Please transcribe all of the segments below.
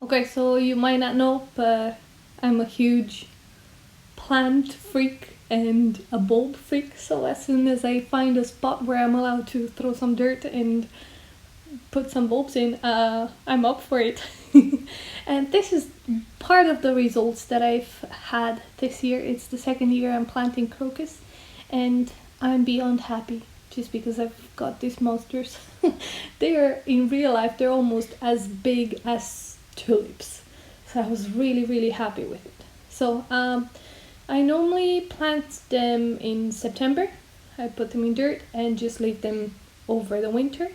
Okay, so you might not know, but I'm a huge plant freak and a bulb freak. So as soon as I find a spot where I'm allowed to throw some dirt and put some bulbs in, I'm up for it. And this is part of the results that I've had this year. It's the second year I'm planting crocus, and I'm beyond happy just because I've got these monsters. They are in real life, they're almost as big as tulips. So I was really happy with it. So I normally plant them in September. I put them in dirt and just leave them over the winter.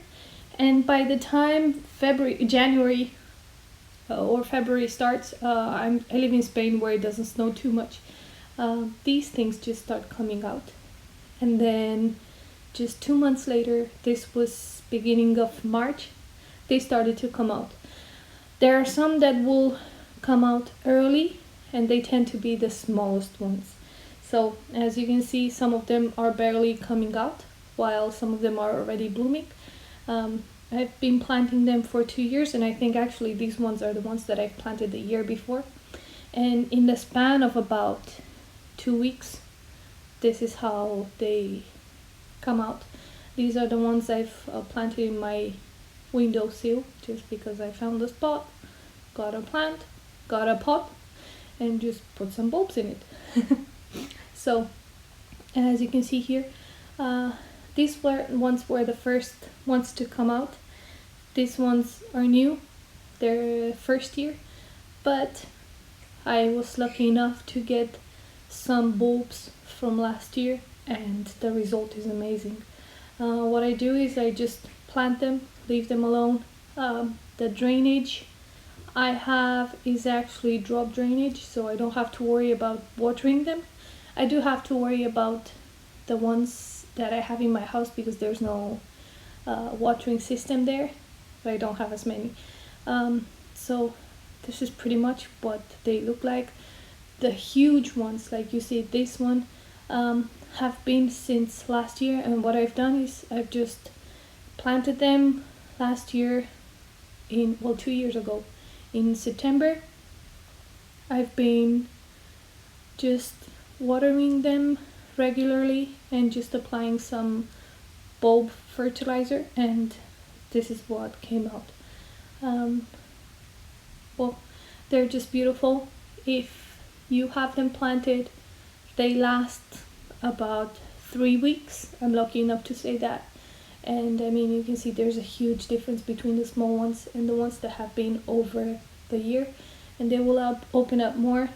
And by the time January or February starts, I live in Spain where it doesn't snow too much. These things just start coming out. And then just 2 months later, this was beginning of March, they started to come out. There are some that will come out early, and they tend to be the smallest ones. So as you can see, some of them are barely coming out, while some of them are already blooming. I've been planting them for 2 years, and I think actually these ones are the ones that I've planted the year before. And in the span of about 2 weeks, this is how they come out. These are the ones I've planted in my windowsill just because I found a spot, got a plant, got a pot, and just put some bulbs in it. So as you can see here, these ones were the first ones to come out. These ones are new, they're first year, but I was lucky enough to get some bulbs from last year, and the result is amazing. What I do is I just plant them, leave them alone. The drainage I have is actually drop drainage, so I don't have to worry about watering them. I do have to worry about the ones that I have in my house because there's no watering system there, but I don't have as many. So this is pretty much what they look like. The huge ones, like you see this one, have been since last year, and what I've done is I've just planted them last year 2 years ago in September. I've been just watering them regularly and just applying some bulb fertilizer, and this is what came out. Well, they're just beautiful. If you have them planted, they last about 3 weeks. I'm lucky enough to say that. And I mean, you can see there's a huge difference between the small ones and the ones that have been over the year. And they will open up more.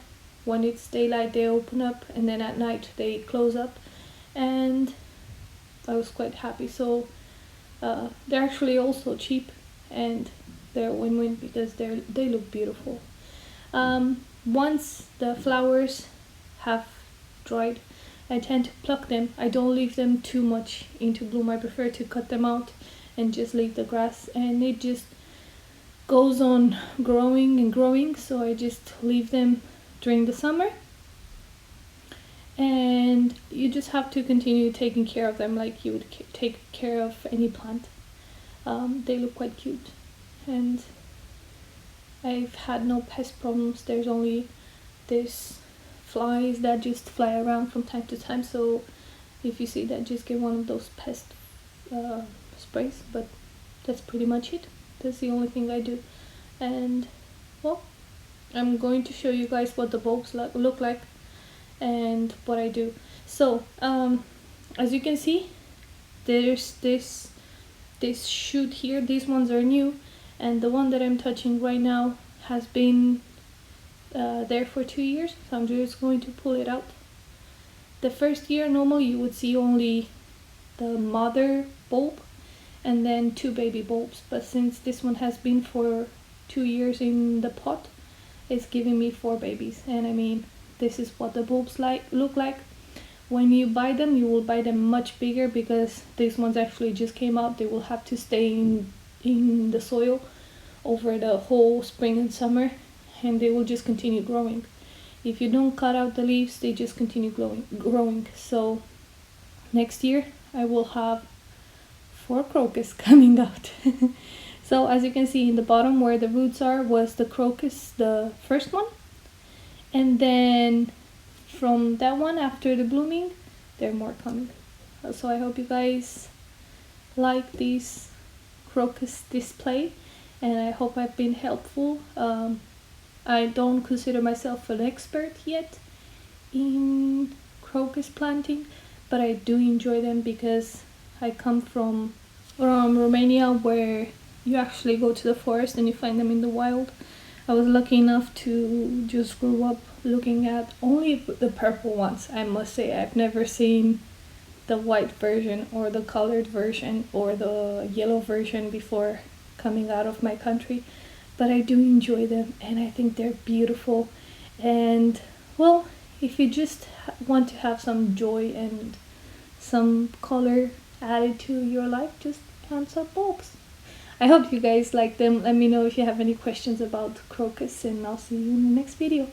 When it's daylight, they open up, and then at night they close up. And I was quite happy. So they're actually also cheap, and they're win-win because they look beautiful. Once the flowers have dried, I tend to pluck them. I don't leave them too much into bloom. I prefer to cut them out and just leave the grass, and it just goes on growing and growing. So I just leave them during the summer, and you just have to continue taking care of them like you would take care of any plant. They look quite cute, and I've had no pest problems. There's only this flies that just fly around from time to time, so if you see that, just get one of those pest sprays. But that's pretty much it. That's the only thing I do. And well, I'm going to show you guys what the bulbs look like and what I do. So as you can see, there's this shoot here. These ones are new, and the one that I'm touching right now has been there for 2 years, so I'm just going to pull it out. The first year, normally you would see only the mother bulb and then 2 baby bulbs, but since this one has been for 2 years in the pot, it's giving me 4 babies. And I mean, this is what the bulbs look like. When you buy them, you will buy them much bigger because these ones actually just came out. They will have to stay in the soil over the whole spring and summer, and they will just continue growing. If you don't cut out the leaves, they just continue growing. So next year I will have 4 crocus coming out. So as you can see in the bottom where the roots are was the crocus, the first one. And then from that one, after the blooming, there are more coming. So I hope you guys like this crocus display, and I hope I've been helpful. I don't consider myself an expert yet in crocus planting, but I do enjoy them because I come from Romania, where you actually go to the forest and you find them in the wild. I was lucky enough to just grow up looking at only the purple ones. I must say I've never seen the white version or the colored version or the yellow version before coming out of my country, but I do enjoy them and I think they're beautiful. And well, if you just want to have some joy and some color added to your life, just plant some bulbs. I hope you guys like them. Let me know if you have any questions about crocus, and I'll see you in the next video.